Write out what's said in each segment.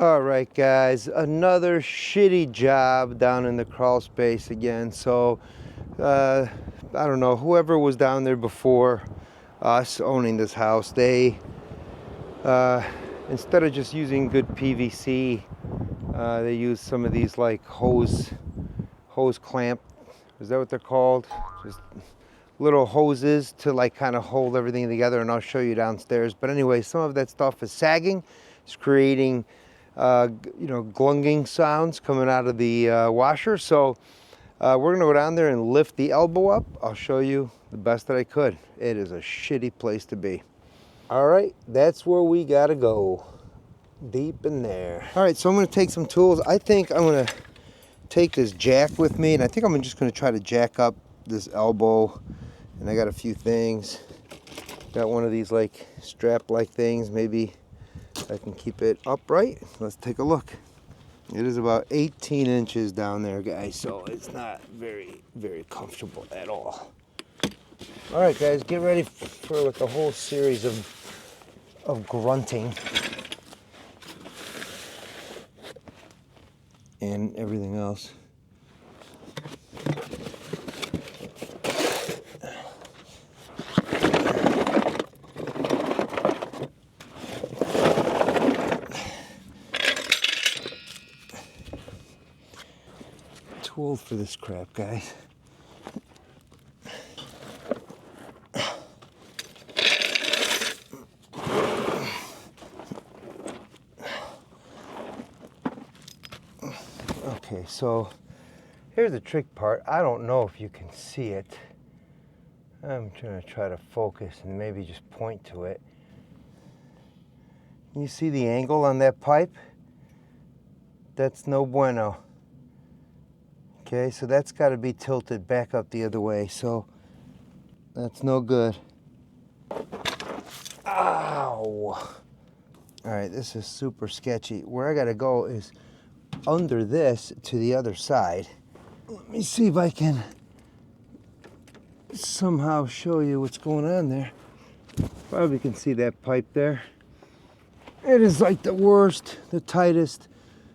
All right, guys, another shitty job down in the crawl space again. So, I don't know, whoever was down there before us owning this house, they, instead of just using good PVC, they use some of these like hose clamp. Is that what they're called? Just little hoses to like kind of hold everything together, and I'll show you downstairs. But anyway, some of that stuff is sagging. It's creating glunging sounds coming out of the washer. So we're gonna go down there and lift the elbow up. I'll show you the best that I could. It is a shitty place to be. All right, that's where we gotta go, deep in there. All right, so I'm gonna take some tools. I think I'm gonna take this jack with me, and I think I'm just gonna try to jack up this elbow. And I got a few things. Got one of these like strap-like things. Maybe I can keep it upright. Let's take a look. It is about 18 inches down there, guys, so it's not very, very comfortable at all. All right, guys, get ready for like a whole series of grunting and everything else. Too old for this crap, guys. Okay, so here's the trick part. I don't know if you can see it. I'm trying to try to focus and maybe just point to it. You see the angle on that pipe? That's no bueno. Okay, so that's got to be tilted back up the other way, so that's no good. Ow! All right, this is super sketchy. Where I got to go is under this to the other side. Let me see if I can somehow show you what's going on there. Probably can see that pipe there. It is like the worst, the tightest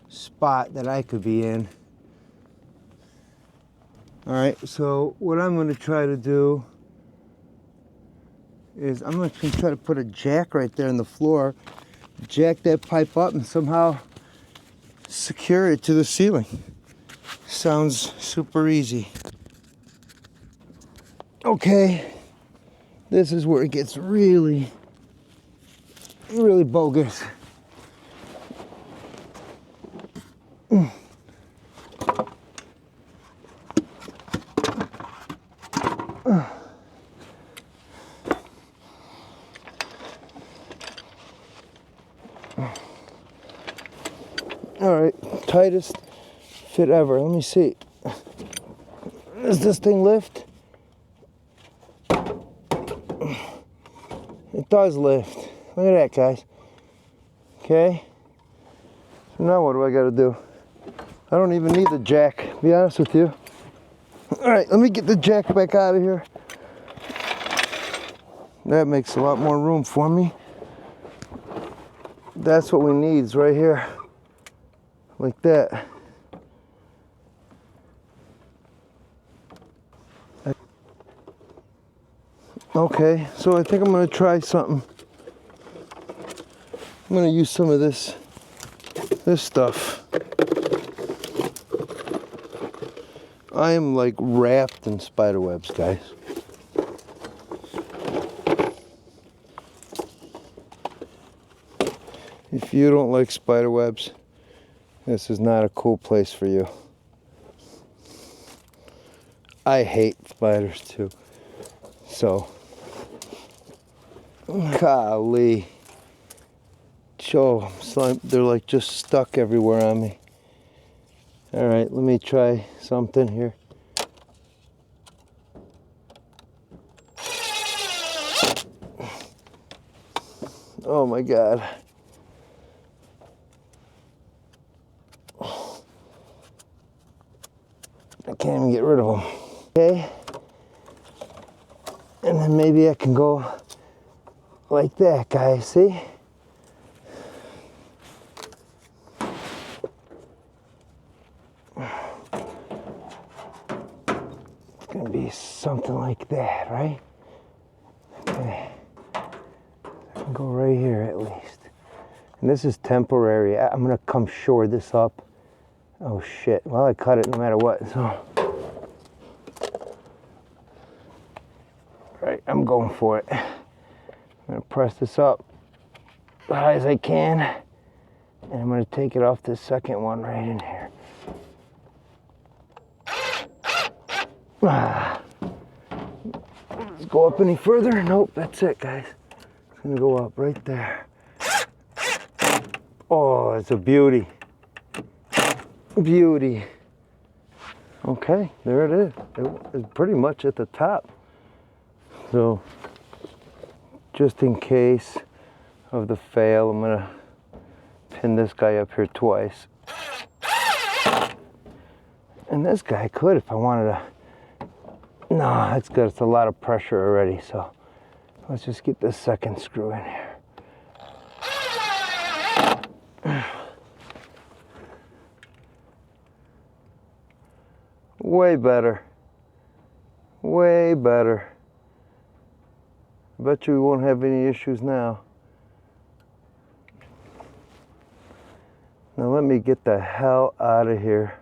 spot that I could be in. All right, so what I'm going to try to do is I'm going to try to put a jack right there in the floor, jack that pipe up and somehow secure it to the ceiling. Sounds super easy. Okay, this is where it gets really, really bogus. All right, tightest fit ever. Let me see. Does this thing lift? It does lift. Look at that, guys. Okay. So now what do I got to do? I don't even need the jack, to be honest with you. All right, let me get the jack back out of here. That makes a lot more room for me. That's what we need, is right here. Like that. Okay, so I think I'm gonna try something. I'm gonna use some of this stuff. I am like wrapped in spider webs, guys. If you don't like spider webs, this is not a cool place for you. I hate spiders too. So, golly. They're like just stuck everywhere on me. All right, let me try something here. Oh my God. I can't even get rid of them. Okay. And then maybe I can go like that, guys, see? gonna be something like that, right? Okay. Go right here at least. And this is temporary. I'm gonna come shore this up. Oh shit, well I cut it no matter what, so. Right, I'm going for it. I'm gonna press this up as high as I can. And I'm gonna take it off this second one right in here. Let's go up any further. Nope, that's it, guys. It's gonna go up right there. Oh, it's a beauty. Beauty. Okay, there it is. It's pretty much at the top. So, just in case of the fail, I'm gonna pin this guy up here twice. And this guy could if I wanted to. No, that's good. It's a lot of pressure already, so let's just get this second screw in here. Way better. Way better. I bet you we won't have any issues now. Now let me get the hell out of here.